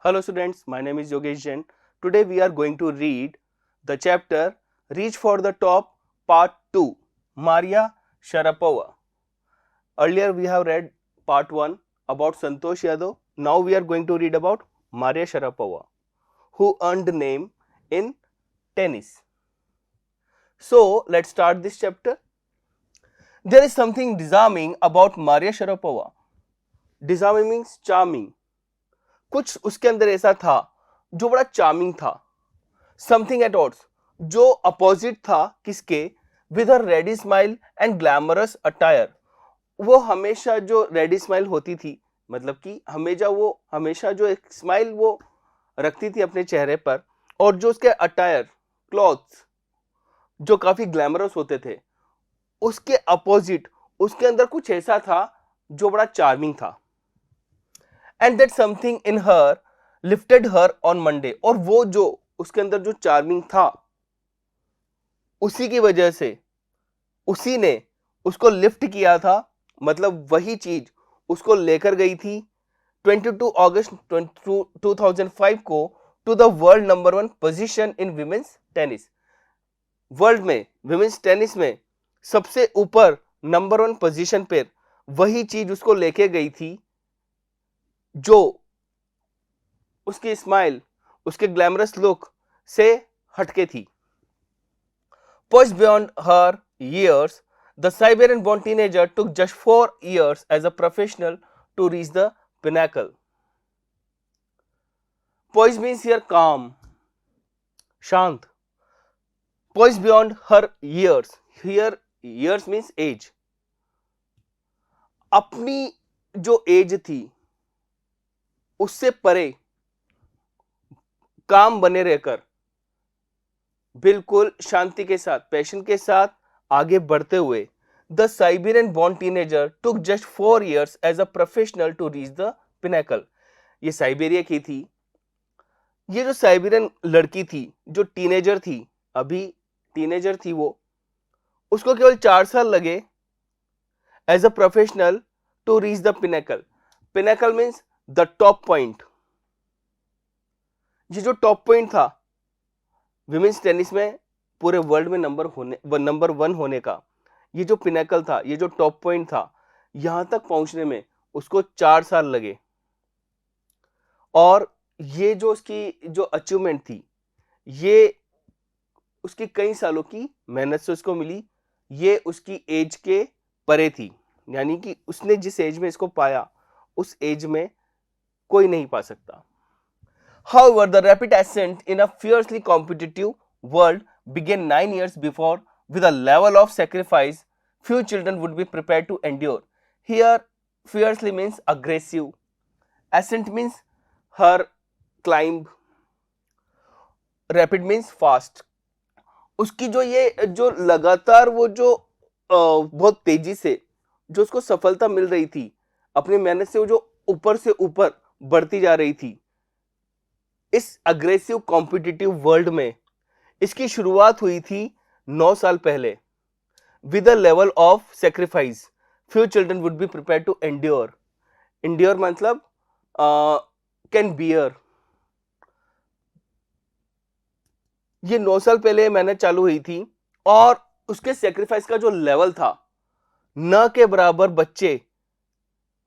Hello students, my name is Yogesh Jain. Today we are going to read the chapter Reach for the Top Part 2, Maria Sharapova. Earlier we have read Part 1 about Santosh Yadav. Now we are going to read about Maria Sharapova, who earned name in tennis. So let's start this chapter. There is something disarming about Maria Sharapova. Disarming means charming. कुछ उसके अंदर ऐसा था जो बड़ा charming था. Something eight odds, जो opposite था किसके, with her ready smile and glamorous attire. वो हमेशा जो रेडी स्माइल होती थी, मतलब कि हमेशा जो एक स्माइल वो रखती थी अपने चेहरे पर, और जो उसके अटायर क्लॉथ्स जो काफी ग्लैमरस होते थे, उसके अपोजिट उसके अंदर कुछ ऐसा था जो बड़ा चार्मिंग था. And that something in her lifted her on Monday. और वो जो उसके अंदर जो चार्मिंग था, उसी की वजह से उसी ने उसको लिफ्ट किया था. मतलब वही चीज उसको लेकर गई थी 22 अगस्त 2005 को to the world number 1 position in women's tennis. World में विमेंस टेनिस में सबसे ऊपर नंबर 1 पोजीशन पर वही चीज उसको लेके गई थी जो उसकी स्माइल, उसके ग्लैमरस लुक से हटके थी. Poised beyond her years, the Siberian-born teenager took just 4 years as a professional to reach the pinnacle. Poised means here calm, शांत. Poised beyond her years. Here years means age. अपनी जो as थी उससे परे काम बने रहकर बिल्कुल शांति के साथ, पैशन के साथ आगे बढ़ते हुए the Siberian born teenager took just 4 years as a professional to reach the pinnacle. ये साइबेरिया की थी. ये जो साइबेरियन लड़की थी, जो टीनेजर थी, अभी टीनेजर थी, वो उसको केवल 4 साल लगे as a professional to reach the pinnacle. Pinnacle means the top point. ये जो टॉप पॉइंट था विमेंस टेनिस में पूरे वर्ल्ड में नंबर 1 होने का, ये जो पिनेकल था, ये जो टॉप पॉइंट था, यहां तक पहुंचने में उसको 4 साल लगे. और ये जो उसकी जो अचीवमेंट थी, ये उसकी कई सालों की मेहनत से उसको मिली. ये उसकी एज के परे थी, यानी कि उसने जिस एज में इसको पाया, उस एज में कोई नहीं पा सकता. However, the rapid ascent in a fiercely competitive world began 9 years before with a level of sacrifice few children would be prepared to endure. Here, fiercely means aggressive. Ascent means her climb. Rapid means fast. उसकी जो लगातार वो जो बहुत तेजी से जो उसको सफलता मिल रही थी, अपनी मेहनत से वो जो ऊपर से ऊपर बढ़ती जा रही थी, इस अग्रेसिव कॉम्पिटिटिव वर्ल्ड में इसकी शुरुआत हुई थी 9 साल पहले. With a level of sacrifice few children would be prepared to endure. Endure मतलब कैन बियर. ये 9 साल पहले मेहनत चालू हुई थी, और उसके सेक्रीफाइस का जो लेवल था, न के बराबर बच्चे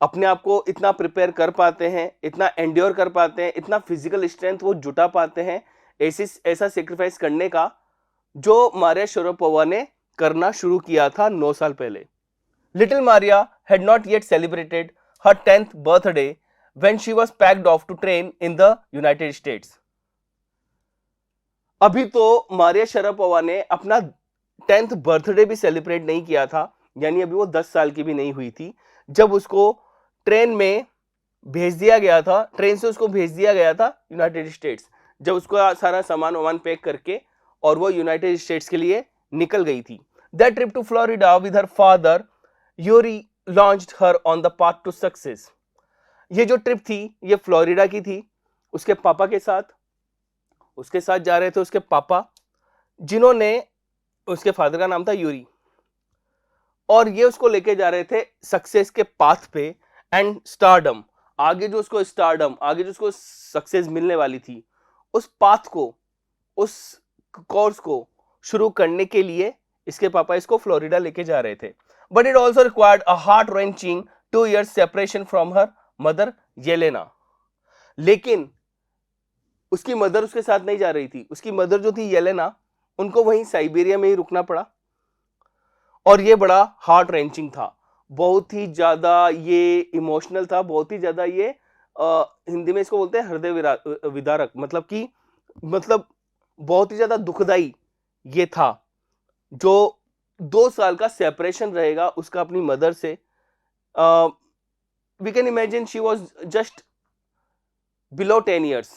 अपने आप को इतना प्रिपेयर कर पाते हैं, इतना एंड्योर कर पाते हैं, इतना फिजिकल स्ट्रेंथ वो जुटा पाते हैं ऐसा सेक्रीफाइस करने का जो मारिया शरापोवा ने करना शुरू किया था 9 साल पहले. Little Maria had not yet celebrated her 10th birthday when she was packed off to train in the United States. अभी तो मारिया शरापोवा ने अपना 10th बर्थडे भी सेलिब्रेट नहीं किया था, यानी अभी वो 10 साल की भी नहीं हुई थी जब उसको ट्रेन में भेज दिया गया था. ट्रेन से उसको भेज दिया गया था यूनाइटेड स्टेट्स, जब उसको सारा सामान पैक करके और वो यूनाइटेड स्टेट्स के लिए निकल गई थी. That trip to Florida with her father Yuri launched her on the path to success. ये जो ट्रिप थी, ये फ्लोरिडा की थी. उसके पापा के साथ जा रहे थे उसके पापा, जिन्होंने, उसके फादर का नाम था यूरी, और ये उसको लेके जा रहे थे सक्सेस के पाथ पे एंड स्टारडम, आगे जो उसको स्टारडम, आगे जो उसको सक्सेस मिलने वाली थी, उस पाथ को, उस कोर्स को शुरू करने के लिए इसके पापा इसको फ्लोरिडा लेके जा रहे थे. But it also required a heart wrenching 2 years separation from her mother Yelena. लेकिन उसकी मदर उसके साथ नहीं जा रही थी. उसकी मदर जो थी येलेना, उनको वहीं साइबेरिया में ही रुकना पड़ा. और ये बड़ा हार्ट रेंचिंग था, बहुत ही ज्यादा ये इमोशनल था, बहुत ही ज्यादा ये हिंदी में इसको बोलते हैं हृदय विदारक, मतलब कि मतलब बहुत ही ज्यादा दुखदाई ये था. जो 2 साल का सेपरेशन रहेगा उसका अपनी मदर से. We can imagine she was just below 10 years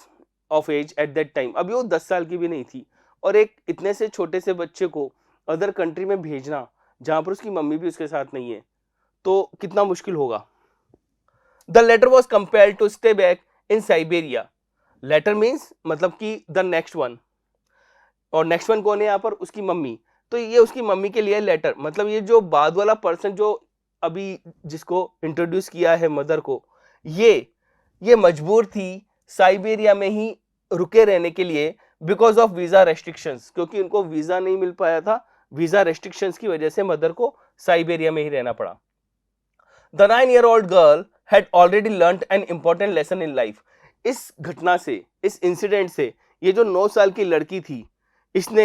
of age at that time. अभी वो 10 साल की भी नहीं थी. और एक इतने से छोटे से बच्चे को अदर कंट्री में भेजना जहां पर उसकी मम्मी भी उसके साथ नहीं है, तो कितना मुश्किल होगा. The latter was compelled to stay back in Siberia. Latter means मतलब कि द नेक्स्ट वन. और नेक्स्ट वन कौन है यहाँ पर? उसकी मम्मी. तो ये उसकी मम्मी के लिए लेटर, मतलब ये जो बाद वाला पर्सन जो अभी जिसको इंट्रोड्यूस किया है मदर को, ये मजबूर थी साइबेरिया में ही रुके रहने के लिए बिकॉज ऑफ वीजा रेस्ट्रिक्शंस, क्योंकि उनको वीजा नहीं मिल पाया था. वीजा रेस्ट्रिक्शंस की वजह से मदर को साइबेरिया में ही रहना पड़ा. The 9-year-old girl had already learned an important lesson in life. इस घटना से, इस इंसिडेंट से, ये जो 9 साल की लड़की थी, इसने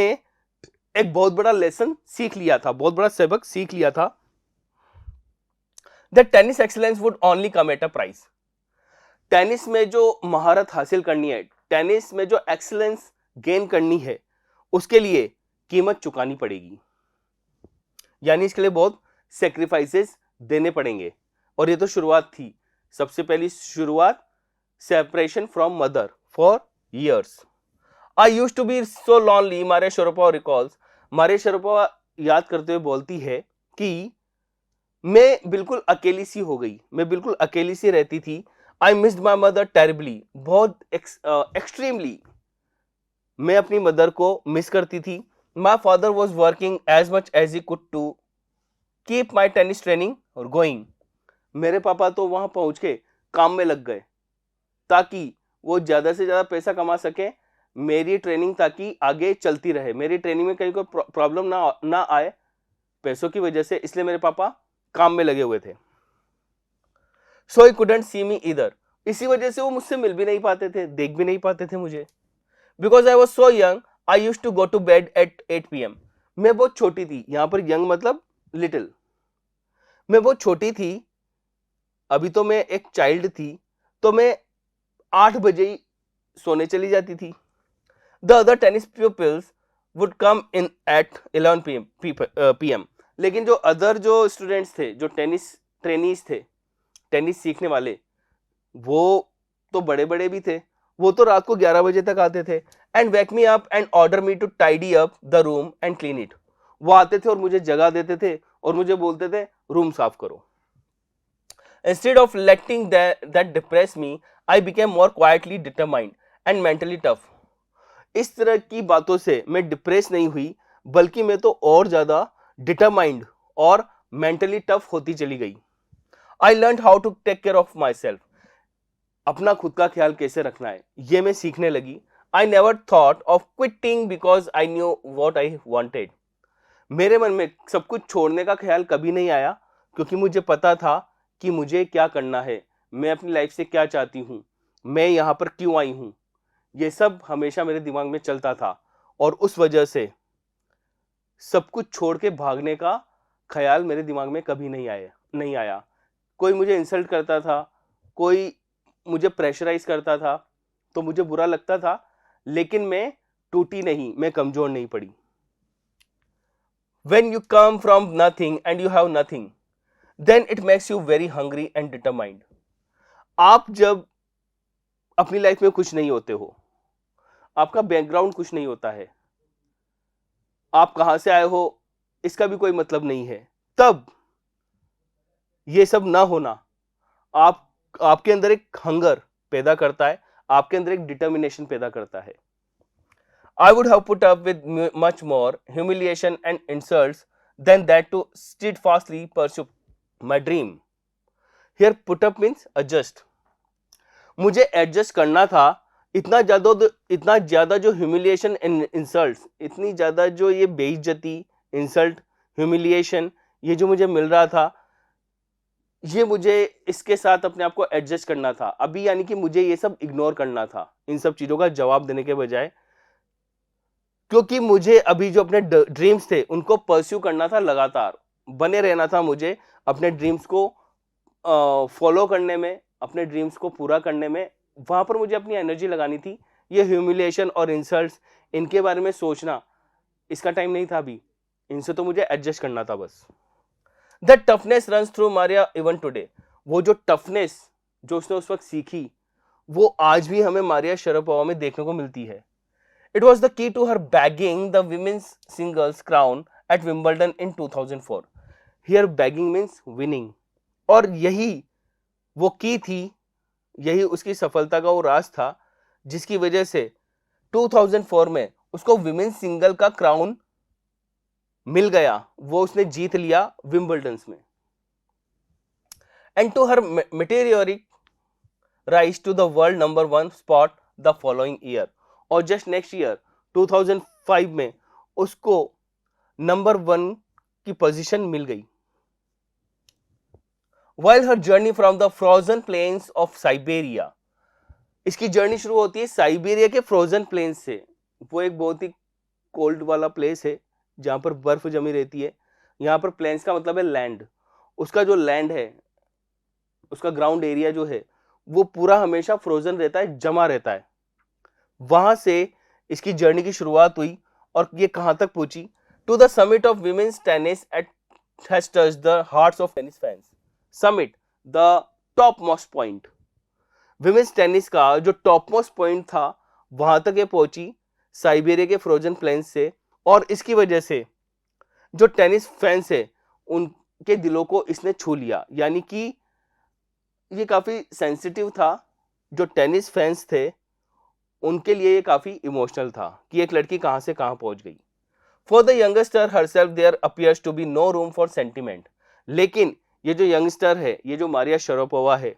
एक बहुत बड़ा लेसन सीख लिया था, बहुत बड़ा सबक सीख लिया था. That tennis excellence would only come at a price. Tennis में जो महारत हासिल करनी है, टेनिस में जो एक्सीलेंस गेन करनी है, उसके लिए कीमत चुकानी पड़ेगी. यानी इसके लिए बहुत सेक्रीफाइसेस देने पड़ेंगे. और ये तो शुरुआत थी. सबसे पहली शुरुआत separation from mother for years. I used to be so lonely, Maria Sharapova recalls. Maria Sharapova याद करते हुए बोलती है कि मैं बिल्कुल अकेली सी हो गई, मैं बिल्कुल अकेली सी रहती थी. I missed my mother terribly, बहुत एक्सट्रीमली मैं अपनी मदर को मिस करती थी. My father was working as much as he could to keep my tennis training और गोइंग. मेरे पापा तो वहां पहुंच के काम में लग गए ताकि वो ज्यादा से ज्यादा पैसा कमा सके, मेरी ट्रेनिंग ताकि आगे चलती रहे, मेरी ट्रेनिंग में कहीं कोई प्रॉब्लम ना आए पैसों की वजह से, इसलिए मेरे पापा काम में लगे हुए थे. So he couldn't see me either. इसी वजह से वो मुझसे मिल भी नहीं पाते थे, देख भी नहीं पाते थे मुझे. Because I was so young, I used to go to bed at 8 PM. मैं बहुत छोटी थी, यहां पर यंग मतलब लिटिल. मैं बहुत छोटी थी, अभी तो मैं एक चाइल्ड थी, तो मैं 8 बजे ही सोने चली जाती थी. The other tennis peoples would come in at 11 PM. लेकिन जो अदर जो स्टूडेंट्स थे, जो टेनिस ट्रेनीज थे, टेनिस सीखने वाले, वो तो बड़े बड़े भी थे, वो तो रात को 11 बजे तक आते थे. And wake me up and order me to tidy up the room and clean it. वो आते थे और मुझे जगा देते थे और मुझे बोलते थे रूम साफ करो. Instead of letting that depress me, I became more quietly determined and mentally tough. इस तरह की बातों से मैं डिप्रेस नहीं हुई, बल्कि मैं तो और ज्यादा डिटरमाइंड और मेंटली टफ होती चली गई. I learned how to take care of myself. अपना खुद का ख्याल कैसे रखना है, ये मैं सीखने लगी. I never thought of quitting because I knew what I wanted. मेरे मन में सब कुछ छोड़ने का ख्याल कभी नहीं आया, क्योंकि मुझे पता था कि मुझे क्या करना है, मैं अपनी लाइफ से क्या चाहती हूँ, मैं यहाँ पर क्यों आई हूँ. ये सब हमेशा मेरे दिमाग में चलता था और उस वजह से सब कुछ छोड़ के भागने का ख्याल मेरे दिमाग में कभी नहीं आया. कोई मुझे इंसल्ट करता था, कोई मुझे प्रेशराइज करता था, तो मुझे बुरा लगता था, लेकिन मैं टूटी नहीं, मैं कमजोर नहीं पड़ी. When you come from nothing and you have nothing, then it makes you very hungry and determined. आप जब अपनी लाइफ में कुछ नहीं होते हो, आपका बैकग्राउंड कुछ नहीं होता है, आप कहां से आए हो इसका भी कोई मतलब नहीं है, तब ये सब ना होना आपके अंदर एक हंगर पैदा करता है, आपके अंदर एक डिटर्मिनेशन पैदा करता है. I would have put up with much more humiliation and insults than that to steadfastly pursue my dream. Here put up means adjust. मुझे एडजस्ट करना था। इतना ज़्यादा जो ह्यूमिलिएशन एंड इंसल्ट, इतनी ज़्यादा जो ये बेइज्जती, इंसल्ट, ह्यूमिलिएशन, ये जो मुझे मिल रहा था, ये मुझे इसके साथ अपने आप को एडजस्ट करना था। अभी यानी कि मुझे ये सब इग्नोर करना था, इन सब चीज़ों का जवाब देने के बजाय, क्योंकि मुझे अभी जो अपने ड्रीम्स थे उनको परस्यू करना था, लगातार बने रहना था मुझे अपने ड्रीम्स को फॉलो करने में, अपने ड्रीम्स को पूरा करने में। वहां पर मुझे अपनी एनर्जी लगानी थी। ये ह्यूमिलिएशन और इंसल्ट्स, इनके बारे में सोचना, इसका टाइम नहीं था अभी। इनसे तो मुझे एडजस्ट करना था बस। The toughness runs through Maria even today. वो जो टफनेस जो उसने उस वक्त सीखी, वो आज भी हमें मारिया शरापोवा में देखने को मिलती है। It was the key to her bagging the women's singles crown at Wimbledon in 2004। Here bagging means winning, और यही वो की थी, यही उसकी सफलता का वो राज था, जिसकी वजह से 2004 में उसको विमेन्स सिंगल का क्राउन मिल गया। वो उसने जीत लिया विंबलडन में। And to her meteoric rise to the world number 1 spot the following year. और जस्ट नेक्स्ट ईयर 2005 में उसको नंबर 1 की पोजीशन मिल गई। While her journey from the frozen plains of Siberia, इसकी जर्नी शुरू होती है साइबेरिया के फ्रोजन प्लेन्स से। वो एक बहुत ही कोल्ड वाला प्लेस है जहां पर बर्फ जमी रहती है। यहाँ पर प्लेन्स का मतलब है लैंड। उसका जो लैंड है, उसका ग्राउंड एरिया जो है, वो पूरा हमेशा फ्रोजन रहता है, जमा रहता है। वहां से इसकी जर्नी की शुरुआत हुई और ये कहां तक पहुंची? To the summit of women's tennis it has touched the hearts of tennis fans. Summit, the top most point, women's tennis का जो टॉप मोस्ट पॉइंट था, वहां तक ये पहुंची साइबेरिया के फ्रोजन प्लेन्स से। और इसकी वजह से जो टेनिस फैंस है उनके दिलों को इसने छू लिया। यानी कि ये काफी सेंसिटिव था। जो टेनिस फैंस थे उनके लिए ये काफी इमोशनल था कि एक लड़की कहां से कहां पहुंच गई। For the youngster herself there appears to be no room for sentiment. लेकिन ये जो यंगस्टर है, ये जो मारिया शरापोवा है,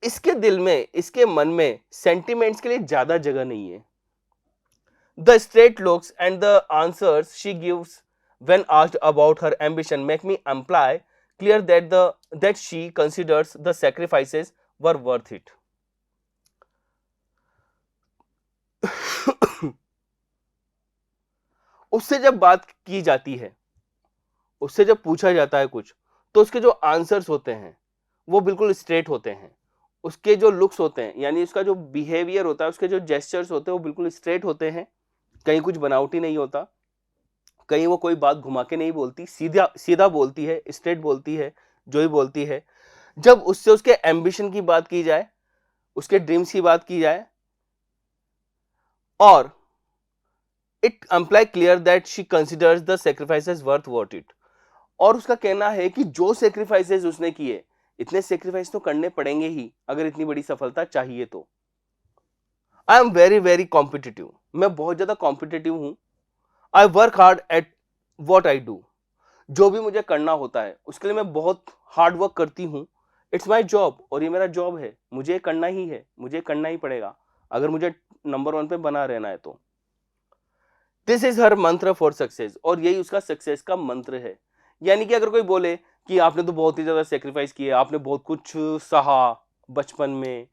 इसके दिल में, इसके मन में सेंटिमेंट्स के लिए ज्यादा जगह नहीं है। The straight looks and the answers she gives when asked about her ambition make me imply clear that she considers the sacrifices were worth it. उससे जब बात की जाती है, उससे जब पूछा जाता है कुछ, तो उसके जो आंसर्स होते हैं वो बिल्कुल स्ट्रेट होते हैं। उसके जो लुक्स होते हैं, यानी उसका जो बिहेवियर होता है, उसके जो जेस्चर्स होते हैं, वो बिल्कुल स्ट्रेट होते हैं। कहीं कुछ बनावटी नहीं होता, कहीं वो कोई बात घुमा के नहीं बोलती, सीधा सीधा बोलती है, स्ट्रेट बोलती है, जो ही बोलती है। जब उससे उसके एम्बिशन की बात की जाए, उसके ड्रीम्स की बात की जाए, और it imply clear that she considers the sacrifices worth it. और उसका कहना है कि जो सेक्रीफाइसेस उसने किए, इतने सेक्रीफाइस तो करने पड़ेंगे ही अगर इतनी बड़ी सफलता चाहिए तो। I am very very competitive, मैं बहुत ज्यादा कॉम्पिटिटिव हूं। I work hard at what I do, जो भी मुझे करना होता है उसके लिए मैं बहुत हार्ड वर्क करती हूँ। इट्स माई जॉब, और ये मेरा जॉब है, मुझे करना ही है, मुझे करना ही पड़ेगा अगर मुझे नंबर 1 पे बना रहना है तो। दिस इज हर मंत्र फॉर सक्सेस, और यही उसका सक्सेस का मंत्र है। यानी कि अगर कोई बोले कि आपने तो बहुत ही ज्यादा सेक्रीफाइस किया, आपने बहुत कुछ सहा बचपन में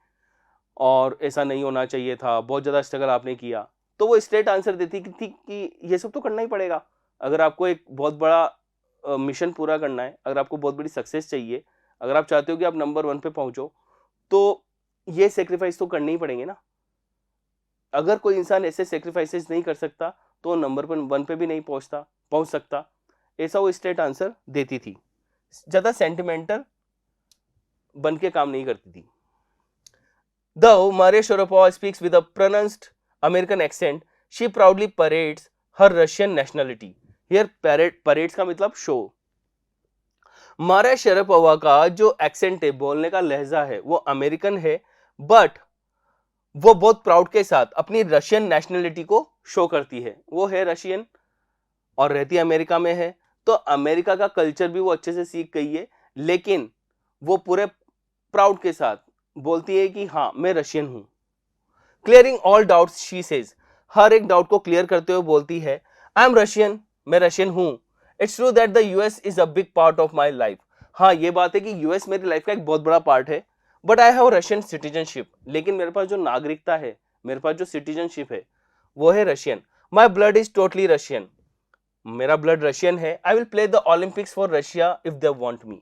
और ऐसा नहीं होना चाहिए था, बहुत ज्यादा स्ट्रगल आपने किया, तो वो स्ट्रेट आंसर देती थी कि ये सब तो करना ही पड़ेगा। अगर आपको एक बहुत बड़ा मिशन पूरा करना है, अगर आपको बहुत बड़ी सक्सेस चाहिए, अगर आप चाहते हो कि आप नंबर 1 पे पहुंचो, तो ये सेक्रीफाइस तो करने ही पड़ेंगे ना। अगर कोई इंसान ऐसे सेक्रीफाइसेस नहीं कर सकता तो नंबर 1 पे भी नहीं पहुंच सकता। ऐसा वो स्ट्रेट आंसर देती थी, ज्यादा सेंटिमेंटल बन के काम नहीं करती थी। Though Maria Sharapova speaks with a pronounced American accent, she proudly parades her Russian nationality. Here parades का मतलब शो। मारिया शरापोवा का जो एक्सेंट है, बोलने का लहजा है, वो अमेरिकन है, बट वो बहुत प्राउड के साथ अपनी रशियन नेशनलिटी को शो करती है। वो है रशियन और रहती अमेरिका में है, तो अमेरिका का कल्चर भी वो अच्छे से सीख गई है, लेकिन वो पूरे प्राउड के साथ बोलती है कि हाँ मैं रशियन हूं। Clearing all doubts she says, हर एक डाउट को क्लियर करते हुए बोलती है आई एम रशियन, मैं रशियन हूं। It's true that the US is a big part of my life, हाँ ये बात है कि यूएस मेरी लाइफ का एक बहुत बड़ा पार्ट है। But I have Russian citizenship, लेकिन मेरे पास जो नागरिकता है, मेरे पास जो सिटीजनशिप है वो है Russian. My blood is totally Russian, मेरा ब्लड रशियन है। I will play the Olympics for Russia if they want me,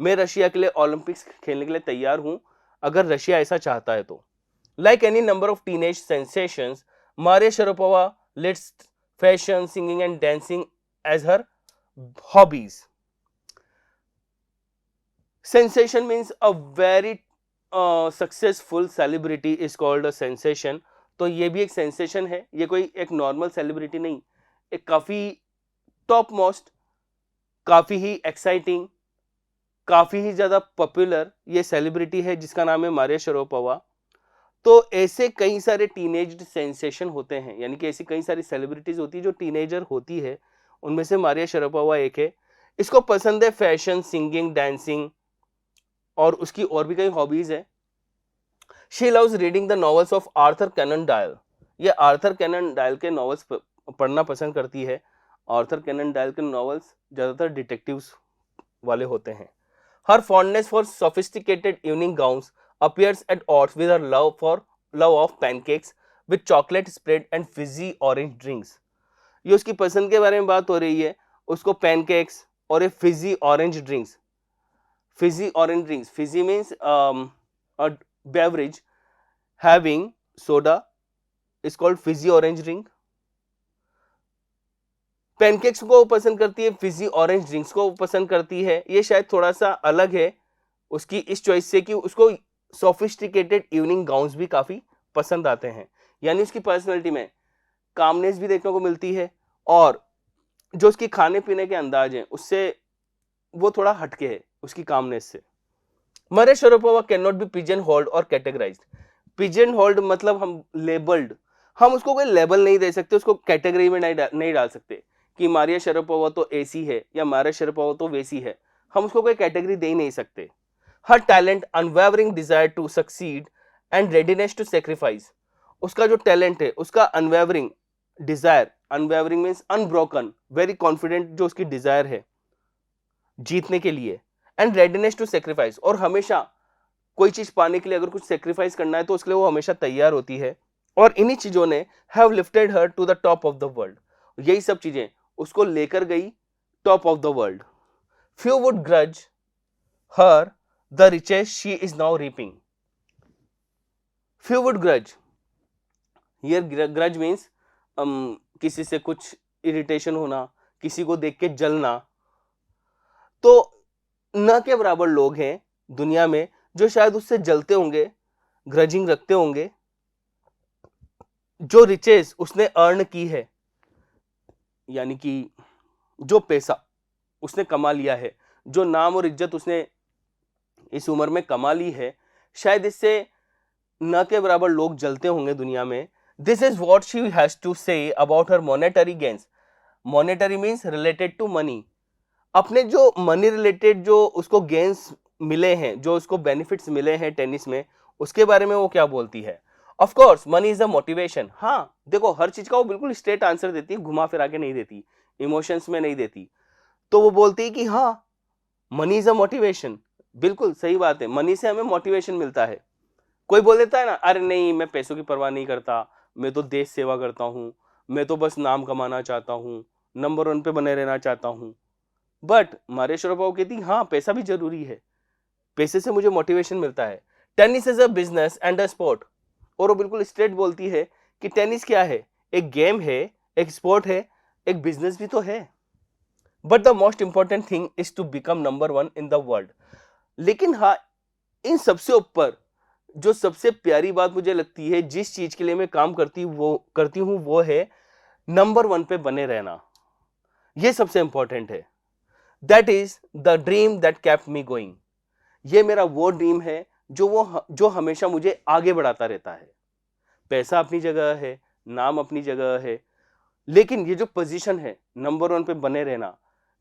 मैं रशिया के लिए ओलंपिक्स खेलने के लिए तैयार हूं अगर रशिया ऐसा चाहता है तो। Like any number of teenage sensations, Maria Sharapova lets fashion, singing and dancing as her hobbies. Sensation means a very successful celebrity is called a sensation. तो ये भी एक सेंसेशन है, ये कोई एक नॉर्मल सेलिब्रिटी नहीं, एक काफी टॉप मोस्ट, काफी ही एक्साइटिंग, काफी ही ज्यादा पॉपुलर ये सेलिब्रिटी है जिसका नाम है मारिया शरापोवा। तो ऐसे कई सारे टीनेज सेंसेशन होते हैं, यानी कि ऐसी कई सारी सेलिब्रिटीज होती है जो टीनेजर होती है, उनमें से मारिया शरापोवा एक है। इसको पसंद है फैशन, सिंगिंग, डांसिंग, और उसकी और भी कई हॉबीज है। She loves reading the novels of Arthur cannon Doyle, ये आर्थर कैनन डायल के नॉवेल्स पढ़ना पसंद करती है। आर्थर कैनन डायल के नॉवेल्स ज्यादातर डिटेक्टिव्स वाले होते हैं। Her fondness for sophisticated evening gowns appears at odds with her love of pancakes with chocolate spread and fizzy orange drinks। ये उसकी पसंद के बारे में बात हो रही है, उसको पैनकेक्स और ये Fiji orange drinks. fizzy orange drinks, fizzy means a beverage having soda is called fizzy orange drink। Pancakes को पसंद करती है, फिजी ऑरेंज ड्रिंक्स को पसंद करती है। ये शायद थोड़ा सा अलग है उसकी इस चॉइस से कि उसको सोफिस्टिकेटेड इवनिंग गाउन्स भी काफी पसंद आते हैं, यानी उसकी पर्सनैलिटी में कामनेस भी देखने को मिलती है और जो उसकी खाने पीने के अंदाज है उससे वो थोड़ा हटके है उसकी कामनेस से। Maria Sharapova can not be pigeon hold और कैटेगराइज्ड। पिजन होल्ड मतलब हम लेबल्ड, हम उसको कोई लेबल नहीं दे सकते, उसको कैटेगरी में नहीं डाल सकते कि मारिया शरापोवा तो ऐसी है या मारिया शरापोवा तो वैसी है, हम उसको कोई कैटेगरी दे ही नहीं सकते। Her talent, unwavering desire to succeed and readiness to sacrifice, उसका जो टैलेंट है, उसका unwavering desire, unwavering means unbroken, very confident जो उसकी डिजायर है जीतने के लिए, एंड रेडीनेस टू सेक्रीफाइस, और हमेशा कोई चीज पाने के लिए अगर कुछ सेक्रीफाइस करना है तो उसके लिए वो हमेशा तैयार होती है। और इन्हीं चीजों ने have lifted her to the top of the world, यही सब चीजें उसको लेकर गई top of the world. Few would grudge her the riches she is now reaping. Few would grudge, here grudge means किसी से कुछ इरिटेशन होना, किसी को देख के जलना। तो न के बराबर लोग हैं दुनिया में जो शायद उससे जलते होंगे, ग्रजिंग रखते होंगे। जो रिचेस उसने अर्न की है, यानी कि जो पैसा उसने कमा लिया है, जो नाम और इज्जत उसने इस उम्र में कमा ली है, शायद इससे न के बराबर लोग जलते होंगे दुनिया में। This is what she has to say about her monetary gains. Monetary means related to money, अपने जो मनी रिलेटेड जो उसको गेन्स मिले हैं, जो उसको बेनिफिट्स मिले हैं टेनिस में, उसके बारे में वो क्या बोलती है। Of course money is a motivation. हाँ देखो, हर चीज का वो बिल्कुल स्ट्रेट आंसर देती है, घुमा फिरा के नहीं देती, इमोशंस में नहीं देती। तो वो बोलती है कि हाँ मनी इज अ मोटिवेशन, बिल्कुल सही बात है, मनी से हमें मोटिवेशन मिलता है। कोई बोल देता है ना, अरे नहीं मैं पैसों की परवाह नहीं करता, मैं तो देश सेवा करता हूँ, मैं तो बस नाम कमाना चाहता हूँ, नंबर 1 पे बने रहना चाहता हूँ। बट मारिया शरापोवा कहती हाँ पैसा भी जरूरी है, पैसे से मुझे मोटिवेशन मिलता है। Tennis is a business and a sport, और वो बिल्कुल स्ट्रेट बोलती है कि टेनिस क्या है, एक गेम है, एक स्पोर्ट है, एक बिजनेस भी तो है। But the most important thing is to become number 1 in the world. लेकिन हाँ, इन सबसे ऊपर जो सबसे प्यारी बात मुझे लगती है, जिस चीज के लिए मैं काम करती हूँ वो है नंबर 1 पे बने रहना। ये सबसे इंपॉर्टेंट है। That is the dream that kept me going. ये मेरा वो ड्रीम है जो हमेशा मुझे आगे बढ़ाता रहता है। पैसा अपनी जगह है, नाम अपनी जगह है, लेकिन ये जो पोजीशन है नंबर 1 पे बने रहना,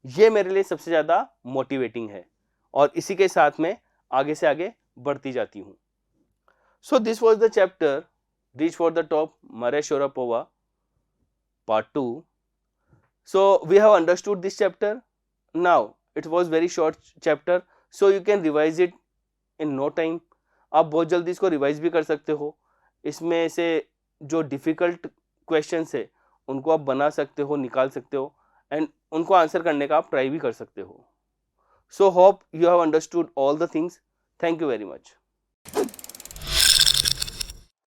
ये मेरे लिए सबसे ज्यादा मोटिवेटिंग है, और इसी के साथ में आगे से आगे बढ़ती जाती हूँ। So this was the chapter Reach for the Top, Maria Sharapova, part 2. So we have understood this chapter. Now it was very short chapter, so you can revise it in no time. आप बहुत जल्दी इसको revise भी कर सकते हो. इसमें से जो डिफ़िकल्ट क्वेश्चंस है उनको आप बना सकते हो, निकाल सकते हो एंड उनको आंसर करने का आप ट्राई भी कर सकते हो. So hope you have understood all the things. Thank you very much.